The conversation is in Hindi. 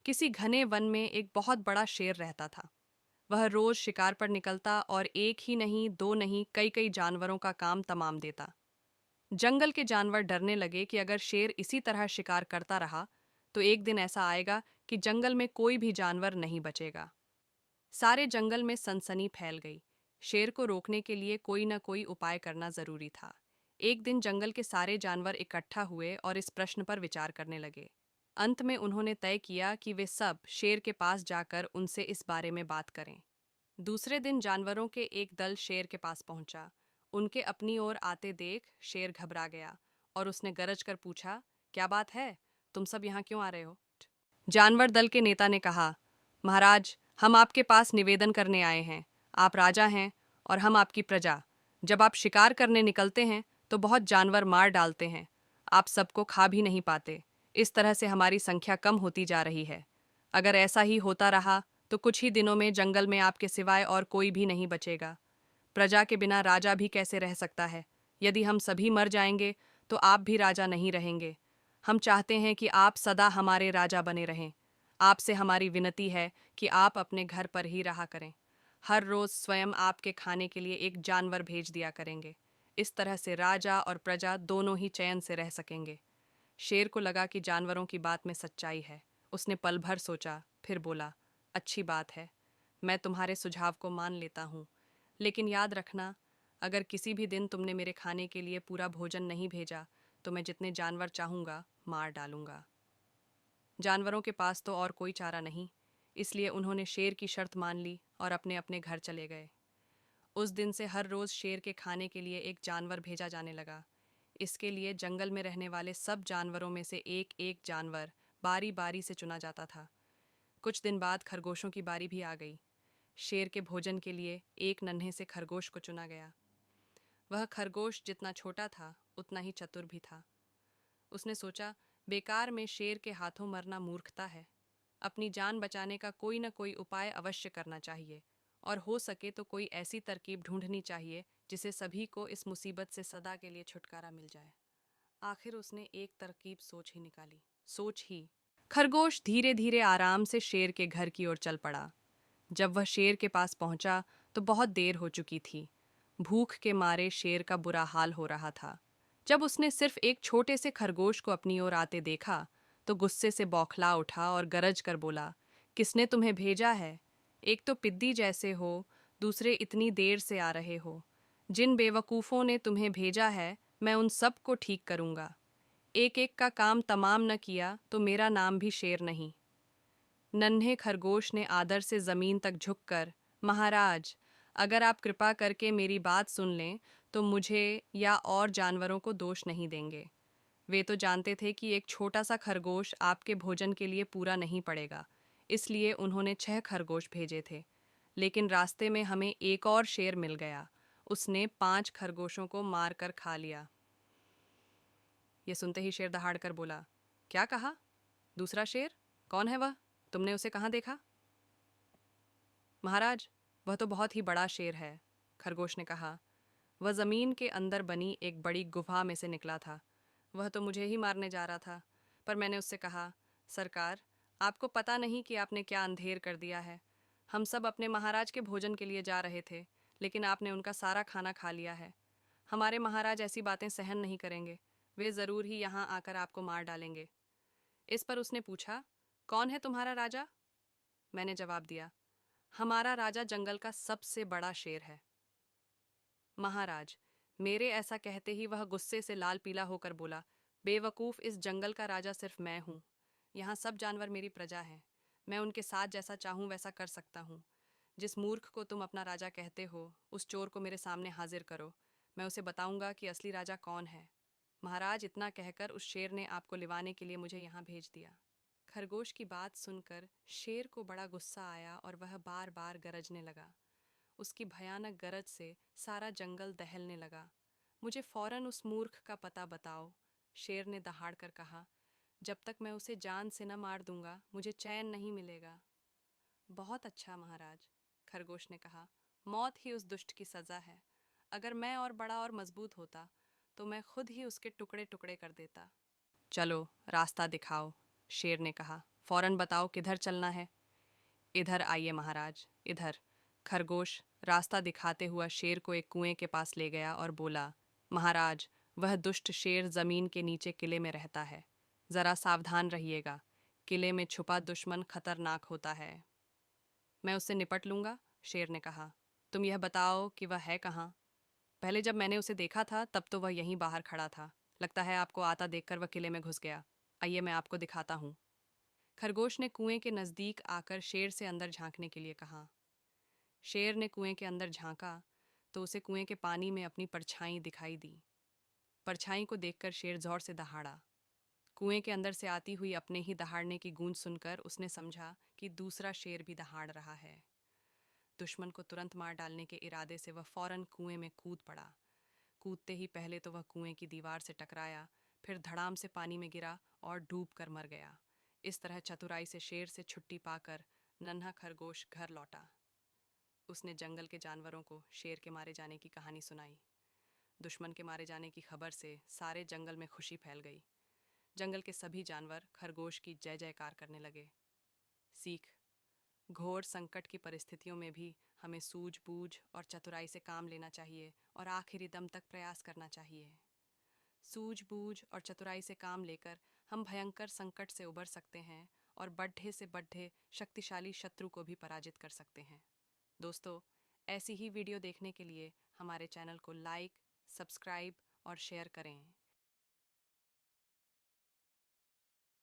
किसी घने वन में एक बहुत बड़ा शेर रहता था। वह रोज शिकार पर निकलता और एक ही नहीं, दो नहीं, कई कई जानवरों का काम तमाम देता। जंगल के जानवर डरने लगे कि अगर शेर इसी तरह शिकार करता रहा तो एक दिन ऐसा आएगा कि जंगल में कोई भी जानवर नहीं बचेगा। सारे जंगल में सनसनी फैल गई। शेर को रोकने के लिए कोई न कोई उपाय करना जरूरी था। एक दिन जंगल के सारे जानवर इकट्ठा हुए और इस प्रश्न पर विचार करने लगे। अंत में उन्होंने तय किया कि वे सब शेर के पास जाकर उनसे इस बारे में बात करें। दूसरे दिन जानवरों के एक दल शेर के पास पहुंचा। उनके अपनी ओर आते देख शेर घबरा गया और उसने गरज कर पूछा, क्या बात है? तुम सब यहाँ क्यों आ रहे हो? जानवर दल के नेता ने कहा, महाराज, हम आपके पास निवेदन करने आए हैं। आप राजा हैं और हम आपकी प्रजा। जब आप शिकार करने निकलते हैं तो बहुत जानवर मार डालते हैं। आप सबको खा भी नहीं पाते। इस तरह से हमारी संख्या कम होती जा रही है। अगर ऐसा ही होता रहा तो कुछ ही दिनों में जंगल में आपके सिवाय और कोई भी नहीं बचेगा। प्रजा के बिना राजा भी कैसे रह सकता है? यदि हम सभी मर जाएंगे तो आप भी राजा नहीं रहेंगे। हम चाहते हैं कि आप सदा हमारे राजा बने रहें। आपसे हमारी विनती है कि आप अपने घर पर ही रहा करें। हर रोज स्वयं आपके खाने के लिए एक जानवर भेज दिया करेंगे। इस तरह से राजा और प्रजा दोनों ही चैन से रह सकेंगे। शेर को लगा कि जानवरों की बात में सच्चाई है। उसने पल भर सोचा, फिर बोला, अच्छी बात है, मैं तुम्हारे सुझाव को मान लेता हूँ। लेकिन याद रखना, अगर किसी भी दिन तुमने मेरे खाने के लिए पूरा भोजन नहीं भेजा तो मैं जितने जानवर चाहूँगा मार डालूंगा। जानवरों के पास तो और कोई चारा नहीं, इसलिए उन्होंने शेर की शर्त मान ली और अपने अपने घर चले गए। उस दिन से हर रोज शेर के खाने के लिए एक जानवर भेजा जाने लगा। इसके लिए जंगल में रहने वाले सब जानवरों में से एक एक जानवर बारी बारी से चुना जाता था। कुछ दिन बाद खरगोशों की बारी भी आ गई। शेर के भोजन के लिए एक नन्हे से खरगोश को चुना गया। वह खरगोश जितना छोटा था उतना ही चतुर भी था। उसने सोचा, बेकार में शेर के हाथों मरना मूर्खता है। अपनी जान बचाने का कोई न कोई उपाय अवश्य करना चाहिए और हो सके तो कोई ऐसी तरकीब ढूंढनी चाहिए जिसे सभी को इस मुसीबत से सदा के लिए छुटकारा मिल जाए। आखिर उसने एक तरकीब सोच ही निकाली। सोच ही खरगोश धीरे धीरे आराम से शेर के घर की ओर चल पड़ा। जब वह शेर के पास पहुंचा तो बहुत देर हो चुकी थी। भूख के मारे शेर का बुरा हाल हो रहा था। जब उसने सिर्फ एक छोटे से खरगोश को अपनी ओर आते देखा तो गुस्से से बौखला उठा और गरज कर बोला, किसने तुम्हें भेजा है? एक तो पिद्दी जैसे हो, दूसरे इतनी देर से आ रहे हो। जिन बेवकूफ़ों ने तुम्हें भेजा है मैं उन सब को ठीक करूंगा। एक एक का काम तमाम न किया तो मेरा नाम भी शेर नहीं। नन्हे खरगोश ने आदर से जमीन तक झुककर, महाराज, अगर आप कृपा करके मेरी बात सुन लें तो मुझे या और जानवरों को दोष नहीं देंगे। वे तो जानते थे कि एक छोटा सा खरगोश आपके भोजन के लिए पूरा नहीं पड़ेगा, इसलिए उन्होंने 6 खरगोश भेजे थे। लेकिन रास्ते में हमें एक और शेर मिल गया। उसने 5 खरगोशों को मार कर खा लिया। ये सुनते ही शेर दहाड़ कर बोला, क्या कहा? दूसरा शेर? कौन है वह? तुमने उसे कहाँ देखा? महाराज, वह तो बहुत ही बड़ा शेर है, खरगोश ने कहा। वह जमीन के अंदर बनी एक बड़ी गुफा में से निकला था। वह तो मुझे ही मारने जा रहा था, पर मैंने उससे कहा, सरकार, आपको पता नहीं कि आपने क्या अंधेर कर दिया है। हम सब अपने महाराज के भोजन के लिए जा रहे थे, लेकिन आपने उनका सारा खाना खा लिया है। हमारे महाराज ऐसी बातें सहन नहीं करेंगे। वे ज़रूर ही यहाँ आकर आपको मार डालेंगे। इस पर उसने पूछा, कौन है तुम्हारा राजा? मैंने जवाब दिया, हमारा राजा जंगल का सबसे बड़ा शेर है। महाराज, मेरे ऐसा कहते ही वह गुस्से से लाल पीला होकर बोला, बेवकूफ़, इस जंगल का राजा सिर्फ मैं हूँ। यहाँ सब जानवर मेरी प्रजा हैं। मैं उनके साथ जैसा चाहूँ वैसा कर सकता हूँ। जिस मूर्ख को तुम अपना राजा कहते हो उस चोर को मेरे सामने हाजिर करो। मैं उसे बताऊंगा कि असली राजा कौन है। महाराज, इतना कहकर उस शेर ने आपको लिवाने के लिए मुझे यहाँ भेज दिया। खरगोश की बात सुनकर शेर को बड़ा गुस्सा आया और वह बार बार गरजने लगा। उसकी भयानक गरज से सारा जंगल दहलने लगा। मुझे फौरन उस मूर्ख का पता बताओ, शेर ने दहाड़ कर कहा। जब तक मैं उसे जान से न मार दूंगा मुझे चैन नहीं मिलेगा। बहुत अच्छा महाराज, खरगोश ने कहा, मौत ही उस दुष्ट की सज़ा है। अगर मैं और बड़ा और मजबूत होता तो मैं खुद ही उसके टुकड़े टुकड़े कर देता। चलो, रास्ता दिखाओ, शेर ने कहा। फौरन बताओ किधर चलना है। इधर आइए महाराज, इधर। खरगोश रास्ता दिखाते हुआ शेर को एक कुएं के पास ले गया और बोला, महाराज, वह दुष्ट शेर जमीन के नीचे किले में रहता है। जरा सावधान रहिएगा, किले में छुपा दुश्मन खतरनाक होता है। मैं उससे निपट लूंगा, शेर ने कहा। तुम यह बताओ कि वह है कहाँ। पहले जब मैंने उसे देखा था तब तो वह यहीं बाहर खड़ा था। लगता है आपको आता देखकर वह किले में घुस गया। आइए मैं आपको दिखाता हूँ। खरगोश ने कुएं के नजदीक आकर शेर से अंदर झांकने के लिए कहा। शेर ने कुएं के अंदर झांका तो उसे कुएं के पानी में अपनी परछाई दिखाई दी। परछाई को देखकर शेर जोर से दहाड़ा। कुएं के अंदर से आती हुई अपने ही दहाड़ने की गूंज सुनकर उसने समझा कि दूसरा शेर भी दहाड़ रहा है। दुश्मन को तुरंत मार डालने के इरादे से वह फौरन कुएं में कूद पड़ा। कूदते ही पहले तो वह कुएं की दीवार से टकराया, फिर धड़ाम से पानी में गिरा और डूब कर मर गया। इस तरह चतुराई से शेर से छुट्टी पाकर नन्हा खरगोश घर लौटा। उसने जंगल के जानवरों को शेर के मारे जाने की कहानी सुनाई। दुश्मन के मारे जाने की खबर से सारे जंगल में खुशी फैल गई। जंगल के सभी जानवर खरगोश की जय जयकार करने लगे। सीख: घोर संकट की परिस्थितियों में भी हमें सूझबूझ और चतुराई से काम लेना चाहिए और आखिरी दम तक प्रयास करना चाहिए। सूझबूझ और चतुराई से काम लेकर हम भयंकर संकट से उबर सकते हैं और बढ़े से बढ़े शक्तिशाली शत्रु को भी पराजित कर सकते हैं। दोस्तों, ऐसी ही वीडियो देखने के लिए हमारे चैनल को लाइक, सब्सक्राइब और शेयर करें।